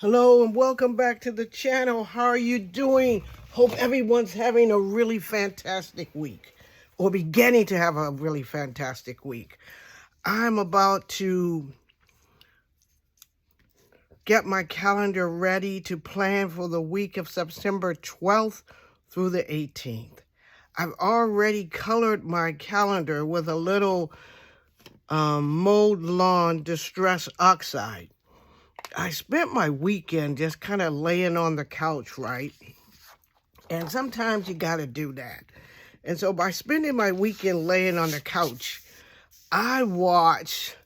Hello and welcome back to the channel. How are you doing? Hope everyone's having a really fantastic week or beginning to have a really fantastic week. I'm about to get my calendar ready to plan for the week of September 12th through the 18th. I've already colored my calendar with a little mowed lawn distress oxide. I spent my weekend just kind of laying on the couch, right? And sometimes you got to do that. And so by spending my weekend laying on the couch, I watched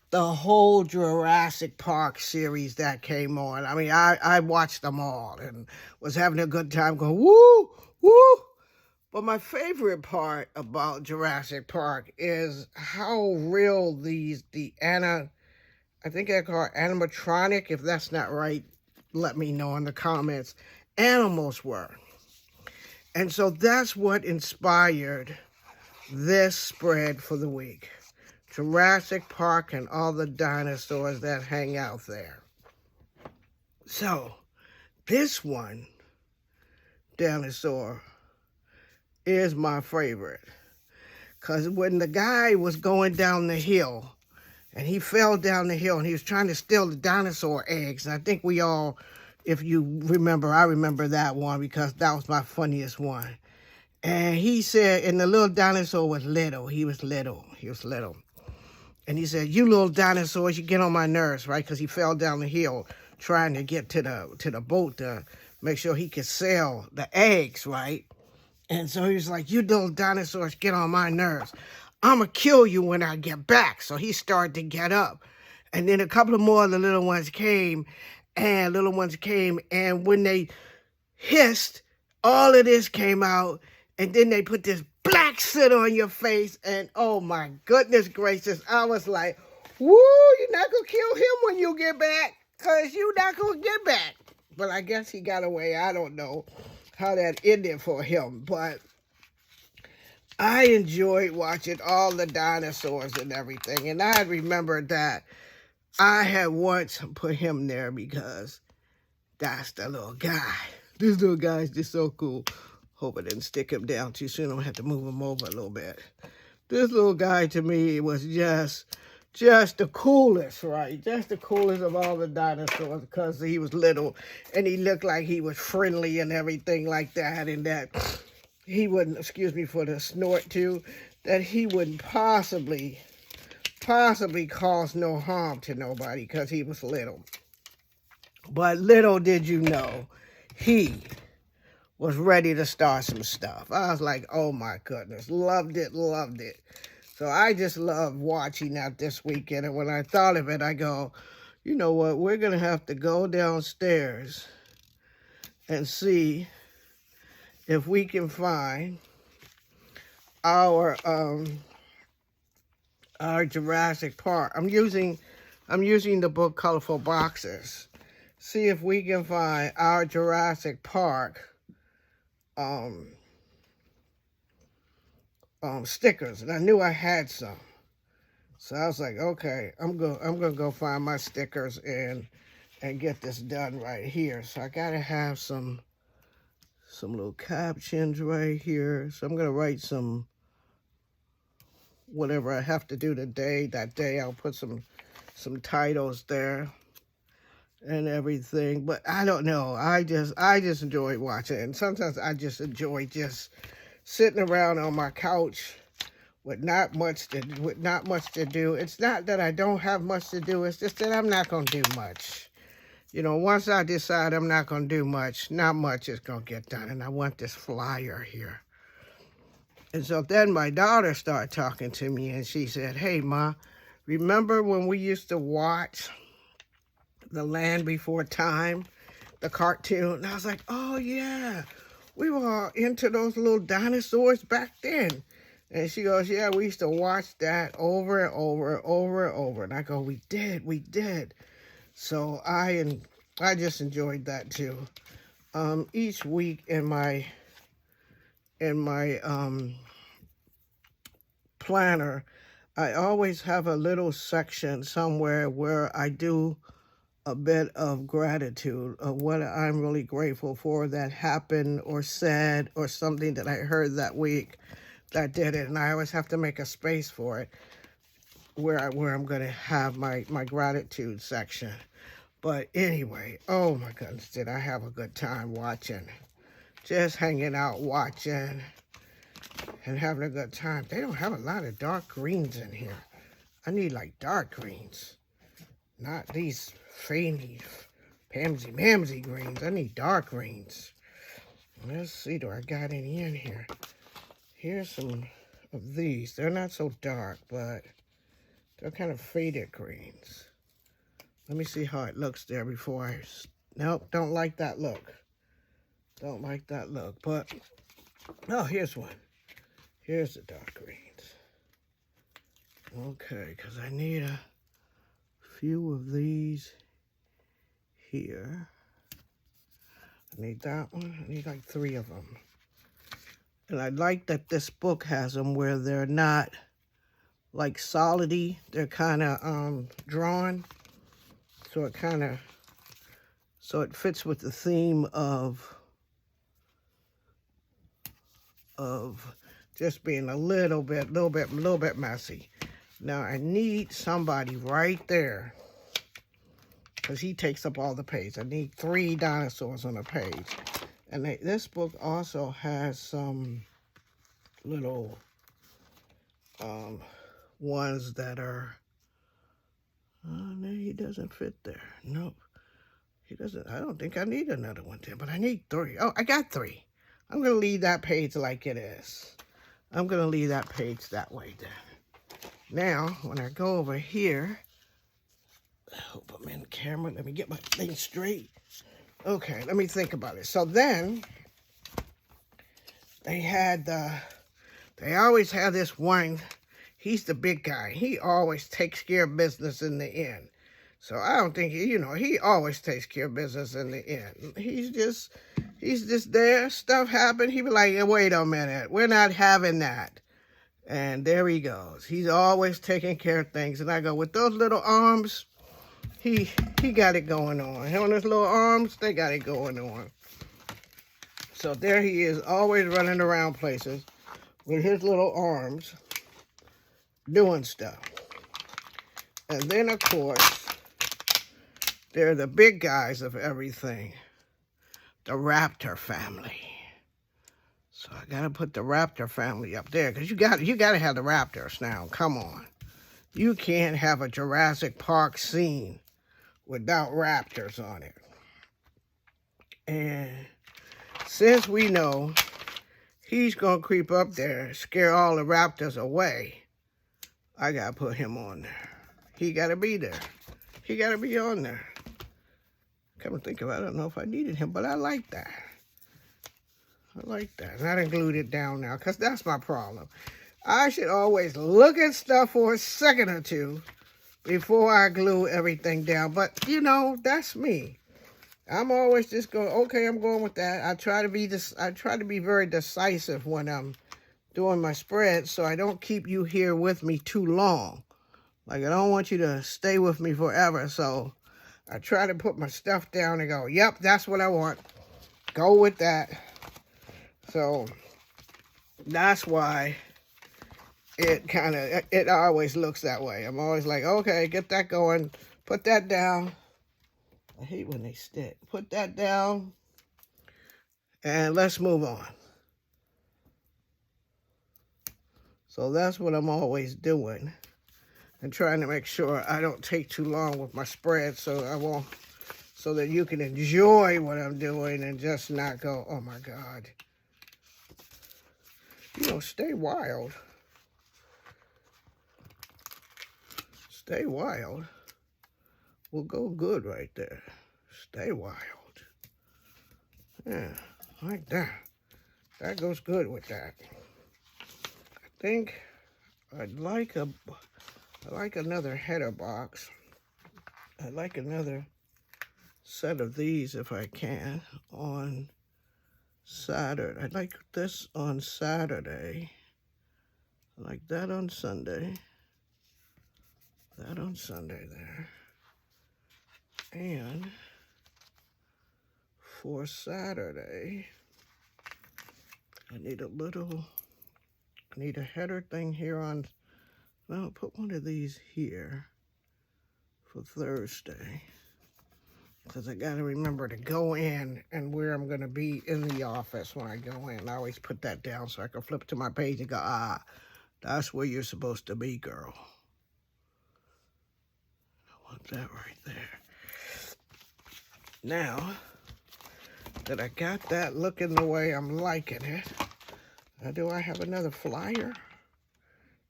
the whole Jurassic Park series that came on. I mean, I watched them all and was having a good time going, woo, woo. But my favorite part about Jurassic Park is how real I think I call it animatronic. If that's not right, let me know in the comments. Animals were. And so that's what inspired this spread for the week. Jurassic Park and all the dinosaurs that hang out there. So, this one dinosaur is my favorite. Because when the guy was going down the hill, and he fell down the hill, and he was trying to steal the dinosaur eggs, and I think we all, if you remember, I remember that one because that was my funniest one. And he said, and the little dinosaur was little. He was little. And he said, you little dinosaurs, you get on my nerves, right? Because he fell down the hill trying to get to the boat to make sure he could sell the eggs, right? And so he was like, you little dinosaurs get on my nerves. I'm going to kill you when I get back. So he started to get up. And then a couple of more of the little ones came. And when they hissed, all of this came out. And then they put this black soot on your face. And oh my goodness gracious, I was like, woo, you're not going to kill him when you get back. Because you're not going to get back. But I guess he got away. I don't know how that ended for him. But I enjoyed watching all the dinosaurs and everything. And I remember that I had once put him there because that's the little guy. This little guy is just so cool. Hope I didn't stick him down too soon. I'm going to have to move him over a little bit. This little guy to me was just the coolest, right? Just the coolest of all the dinosaurs because he was little and he looked like he was friendly and everything like that. And that he wouldn't, excuse me for the snort too, that he wouldn't possibly cause no harm to nobody because he was little. But little did you know, he was ready to start some stuff. I was like, oh my goodness, loved it. So I just love watching that this weekend. And when I thought of it, I go, you know what, we're going to have to go downstairs and see if we can find our Jurassic Park. I'm using the book Colorful Boxes. See if we can find our Jurassic Park stickers. And I knew I had some. So I was like, okay, I'm gonna go find my stickers and get this done right here. So I gotta have some little captions right here. So I'm gonna write some whatever I have to do today. That day I'll put some titles there and everything. But I don't know. I just enjoy watching it. And sometimes I just enjoy just sitting around on my couch with not much to do. It's not that I don't have much to do. It's just that I'm not gonna do much. You know, once I decide I'm not gonna do much, not much is gonna get done. And I want this flyer here. And so then my daughter started talking to me and she said, hey, Ma, remember when we used to watch The Land Before Time, the cartoon? And I was like, oh, yeah, we were all into those little dinosaurs back then. And she goes, yeah, we used to watch that over and over. And I go, we did. So I just enjoyed that too. Each week in my planner, I always have a little section somewhere where I do a bit of gratitude of what I'm really grateful for that happened or said or something that I heard that week that did it. And I always have to make a space for it where I'm going to have my gratitude section. But anyway, oh my goodness, did I have a good time watching. Just hanging out, watching, and having a good time. They don't have a lot of dark greens in here. I need like dark greens. Not these fainty, pamsy greens. I need dark greens. Let's see, do I got any in here? Here's some of these. They're not so dark, but they're kind of faded greens. Let me see how it looks there before I... Nope, don't like that look. Don't like that look, but... Oh, here's one. Here's the dark greens. Okay, because I need a few of these here. I need that one. I need like 3 of them. And I like that this book has them where they're not like solidy. They're kind of drawn. So it fits with the theme of just being a little bit messy. Now I need somebody right there, because he takes up all the page. I need 3 dinosaurs on a page. And this book also has some little ones that are, oh no, he doesn't fit there. Nope, he doesn't. I don't think I need another one there, but I need 3. Oh, I got 3. I'm gonna leave that page like it is. I'm gonna leave that page that way then. Now, when I go over here, I hope I'm in camera. Let me get my thing straight. Okay, let me think about it. So then, they always have this one. He's the big guy. He always takes care of business in the end. So I don't think, he always takes care of business in the end. He's just there. Stuff happened. He be like, wait a minute. We're not having that. And there he goes. He's always taking care of things. And I go, with those little arms, he got it going on. On his little arms, they got it going on. So there he is, always running around places with his little arms doing stuff. And then, of course, they're the big guys of everything. The Raptor family. So I gotta put the Raptor family up there, because you gotta have the Raptors now. Come on. You can't have a Jurassic Park scene without Raptors on it. And since we know he's gonna creep up there, scare all the Raptors away, I gotta put him on there. He gotta be there. He gotta be on there. Come and think about it, I don't know if I needed him, but I like that. I like that. And I glued it down now, because that's my problem. I should always look at stuff for a second or two before I glue everything down. But, that's me. I'm always just going, okay, I'm going with that. I try to be very decisive when I'm doing my spread, so I don't keep you here with me too long. Like, I don't want you to stay with me forever, so I try to put my stuff down and go, yep, that's what I want. Go with that. So that's why it always looks that way. I'm always like, okay, get that going, put that down. I hate when they stick. Put that down, and let's move on. So that's what I'm always doing, and trying to make sure I don't take too long with my spread, so that you can enjoy what I'm doing and just not go, oh my God. Stay wild. Stay wild will go good right there. Stay wild. Yeah, like that. That goes good with that. I think I'd like another header box. I'd like another set of these if I can on Saturday. I'd like this on Saturday. I like that on Sunday. That on Sunday there. And for Saturday, I need a header thing here on, well, put one of these here for Thursday. Because I got to remember to go in and where I'm going to be in the office when I go in. I always put that down so I can flip to my page and go, ah, that's where you're supposed to be, girl. I want that right there. Now that I got that looking the way I'm liking it, do I have another flyer?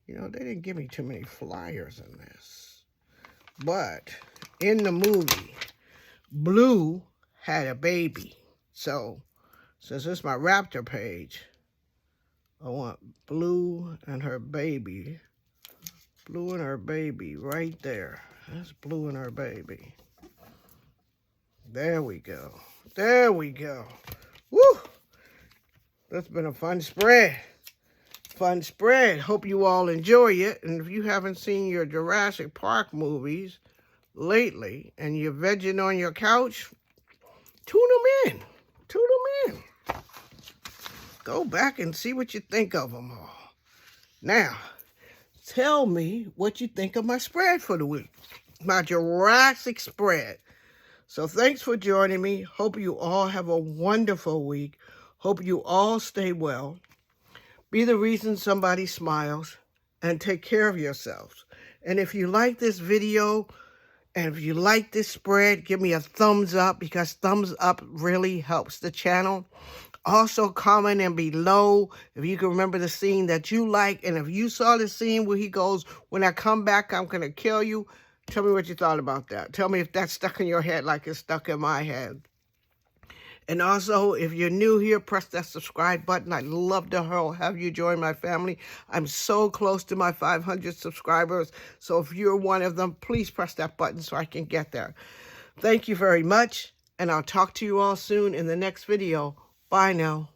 You know, they didn't give me too many flyers in this. But in the movie, Blue had a baby. So, since this is my Raptor page, I want Blue and her baby. Blue and her baby right there. That's Blue and her baby. There we go. There we go. Woo! That's been a fun spread. Fun spread. Hope you all enjoy it. And if you haven't seen your Jurassic Park movies lately and you're vegging on your couch, tune them in. Tune them in. Go back and see what you think of them all. Now, tell me what you think of my spread for the week. My Jurassic spread. So thanks for joining me. Hope you all have a wonderful week. Hope you all stay well. Be the reason somebody smiles. And take care of yourselves. And if you like this video, and if you like this spread, give me a thumbs up, because thumbs up really helps the channel. Also, comment in below if you can remember the scene that you like. And if you saw the scene where he goes, when I come back, I'm going to kill you. Tell me what you thought about that. Tell me if that's stuck in your head like it's stuck in my head. And also, if you're new here, press that subscribe button. I'd love to have you join my family. I'm so close to my 500 subscribers. So if you're one of them, please press that button so I can get there. Thank you very much. And I'll talk to you all soon in the next video. Bye now.